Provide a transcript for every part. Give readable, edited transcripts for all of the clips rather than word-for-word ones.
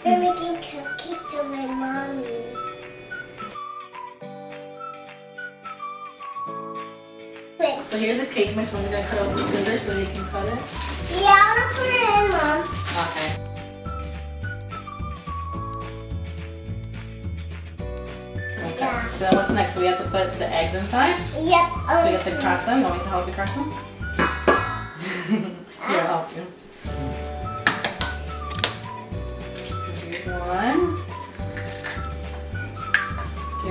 We're making cupcakes for my mommy. So here's a cake mix. We're gonna cut out the scissors so you can cut it. Yeah, I'm gonna put it in, Mom. Okay. Okay. Yeah. So what's next? So we have to put the eggs inside. Yep. So you have to crack them. You want me to help you crack them? Here, I'll help you. So here's 1, 2.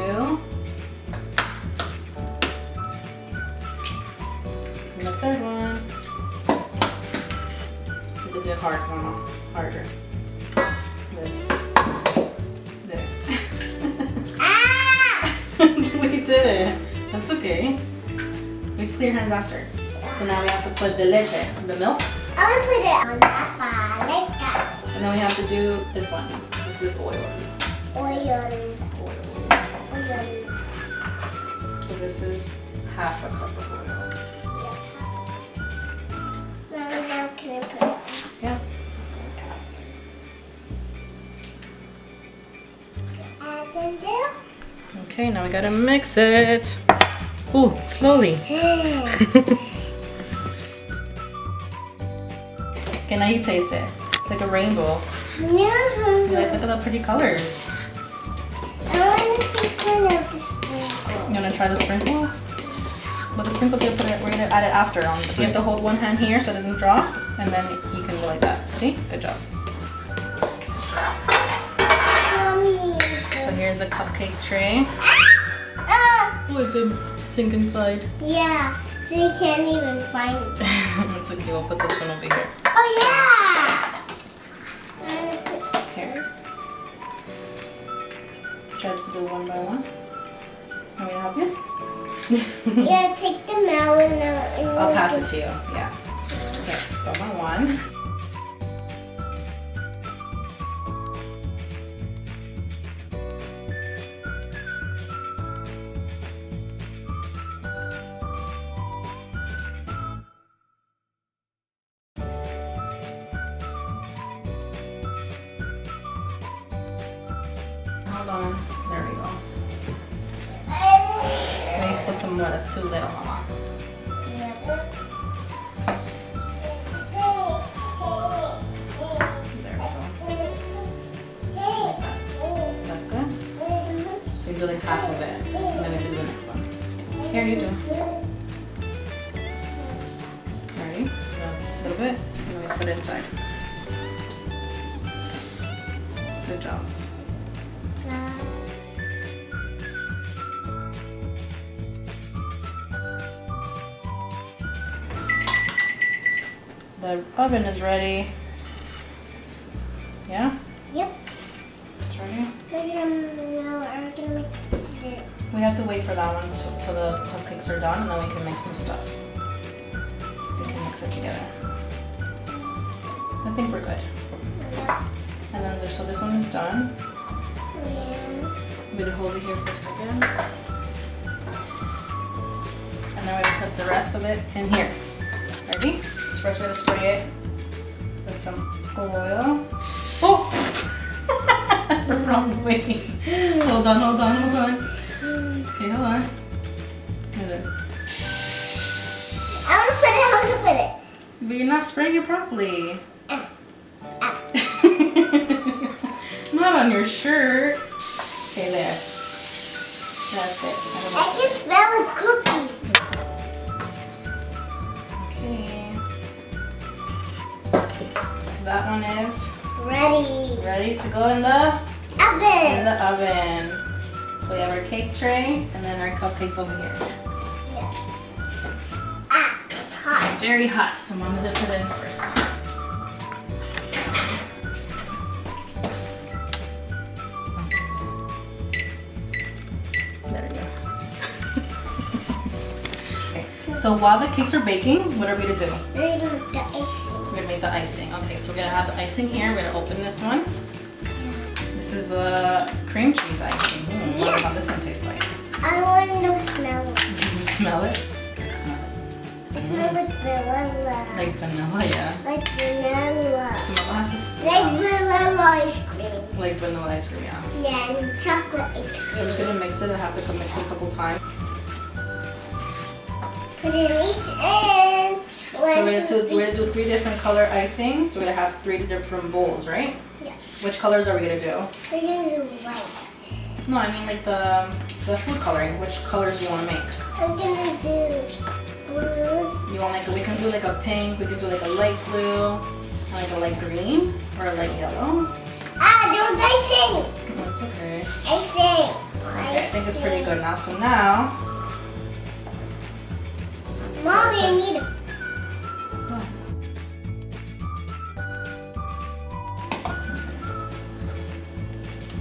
And the third one. You have to do it hard, Mama. Harder. This. There. Ah! We did it. That's okay. We clear hands after. So now we have to put the leche, the milk. I'm gonna put it on that palette. And then we have to do this one. This is oil. Oil. So this is half a cup of oil. Now can I put it? Yeah. Add and do. Okay, now we gotta mix it. Ooh, slowly. Okay, now you taste it. It's like a rainbow. No. Like, look at the pretty colors. I want to take one of the sprinkles. You wanna try the sprinkles? But the sprinkles we're gonna add it after. You have to hold one hand here so it doesn't drop, and then you can go like that. See? Good job. Mommy. So here's a cupcake tray. Ah! Oh, it's a sink inside. Yeah, they can't even find it. It's okay, we'll put this one over here. Oh yeah! I'm gonna put this Here. Try to do one by one. Want me to help you? Yeah, take the melon out and I'll pass it to you. Yeah. Okay, one by one. Hold on. There we go. Maybe put some more. That's too little, Mama. There we go. That's good. So you do like half of it, and then we have to do the next one. Here, you do. Ready? A little bit, and then we put it inside. Good job. The oven is ready. Yeah? Yep. It's ready. We're gonna make it. We have to wait for that one till the cupcakes are done, and then we can mix the stuff. We can mix it together. I think we're good. And then so this one is done. Yeah. I'm gonna hold it here for a second. And then we put the rest of it in here. Ready? So first we're gonna spray it with some oil. Oh! The wrong way. Hold on. Okay, hold on. Look at this. I'm gonna put it. But you're not spraying it properly. Not on your shirt. Okay, there. That's it. I can smell the cookies. Okay. So that one is ready to go in the oven. So we have our cake tray and then our cupcakes over here. Yeah. Ah, it's hot. It's very hot, so Mama's gonna put it in first. There we go. Okay. So while the cakes are baking, what are we gonna do? We're gonna make the icing. We're gonna make the icing. Okay, so we're gonna have the icing here. We're gonna open this one. This is the cream cheese icing. I wonder how this one tastes like. I want to smell it. You smell it? Smell it. I smell like vanilla. Like vanilla, yeah. Like vanilla. So Mama has to Like vanilla ice cream. Like vanilla ice cream, yeah. Yeah, and chocolate ice So I'm just cream. gonna mix it. I have to mix it a couple times. Put it each in. So we're gonna do 3 different color icing. So we're gonna have 3 different bowls, right? Yeah. Which colors are we gonna do? We're gonna do white. No, I mean like the food coloring. Which colors do you want to make? I'm gonna do blue. You want like we can do like a pink. We can do like a light blue, like a light green, or a light yellow. Ah, there was icing. That's okay. Icing. Okay, I think it's pretty good now. So now. Mommy, I need it.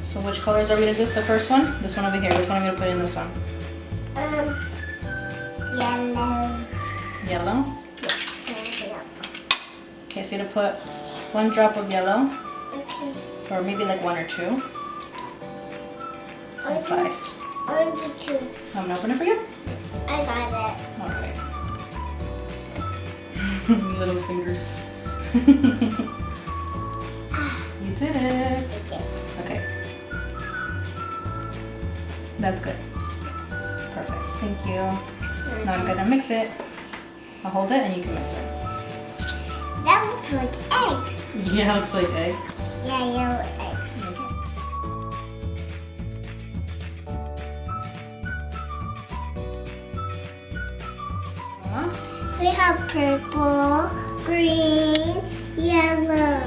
So which colors are we gonna do? The first one? This one over here. Which one are we gonna put in this one? Yellow. Yellow? Yeah. Okay, so you're gonna put 1 drop of yellow, Okay. or maybe like 1 or 2 inside. I'll do 2. I'm gonna open it for you? I got it. Okay. Little fingers. You did it. Okay. Okay. That's good. Perfect. Thank you. Now I'm gonna mix it. I'll hold it and you can mix it. That looks like eggs. Yeah, it looks like egg. Yeah, yellow eggs. We have purple, green, yellow.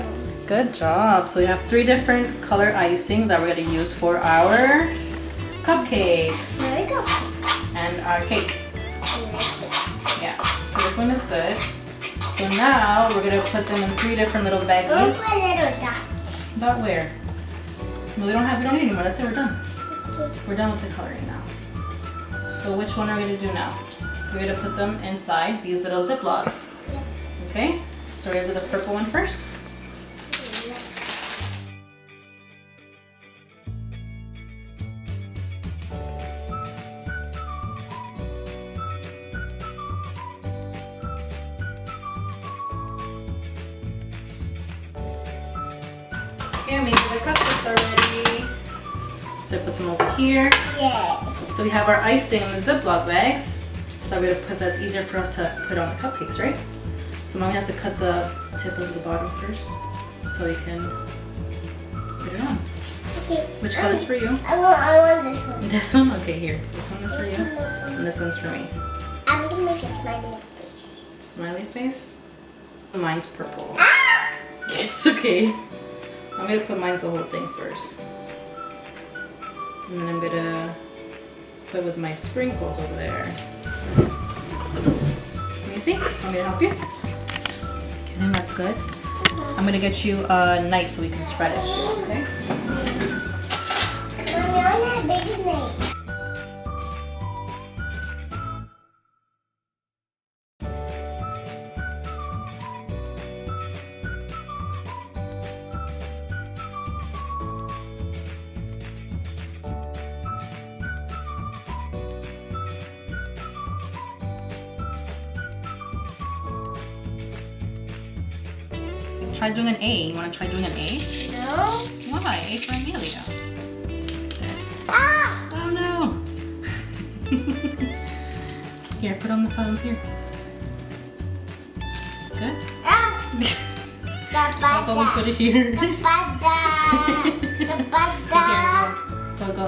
Good job. So we have 3 different color icing that we're gonna use for our cupcakes There we go. and our cake. And the cake. Yeah. So this one is good. So now we're gonna put them in 3 different little Oh, baggies. a little dot. About where? No, we don't need anymore. That's it. We're done. Okay. We're done with the coloring now. So which one are we gonna do now? We're gonna put them inside these little Ziplocs. Yeah. Okay. So we're gonna do the purple one first. Okay, maybe the cupcakes are ready. So I put them over here. Yeah. So we have our icing in the Ziploc bags. So that we're gonna put that's easier for us to put on the cupcakes, right? So mommy has to cut the tip of the bottom first so we can put it on. Okay. Which color's for you? I want this one. This one? Okay, here. This one is for you. And this one's for me. I'm gonna make a smiley face. Smiley face. Mine's purple. Ah! It's okay. I'm gonna put mine's the whole thing first. And then I'm gonna put with my sprinkles over there. Let me see. Want me to help you? Okay, then that's good. I'm gonna get you a knife so we can spread it. Okay? Mommy, I want a bigger knife. Try doing an A. You wanna try doing an A? No. Why? A for Amelia. Ah! Oh no! Here, put on the top here. Good? Ah! How about we put it here? The bada. The bada. Go, go.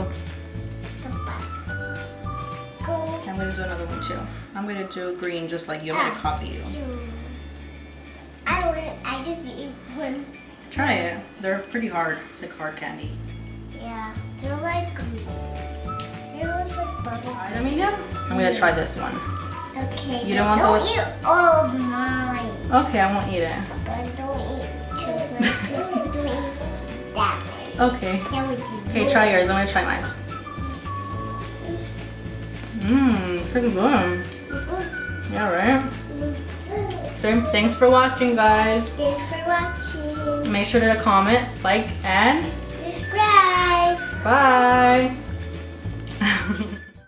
The bada. Go. I'm gonna do another one too. I'm gonna do green just like you. I'm gonna copy you. I don't want it. I just eat one. Try it. They're pretty hard. It's like hard candy. Yeah. They're like bubble. Alright, Amelia? I'm gonna try this one. Okay. You but don't want don't eat all of mine. Okay, I won't eat it. But don't eat too much. Don't eat that one. Okay. That would be Okay, try yours. I'm gonna try mine. Pretty good. Yeah, right? Thanks for watching, guys. Thanks for watching. Make sure to comment, like, and Subscribe. bye.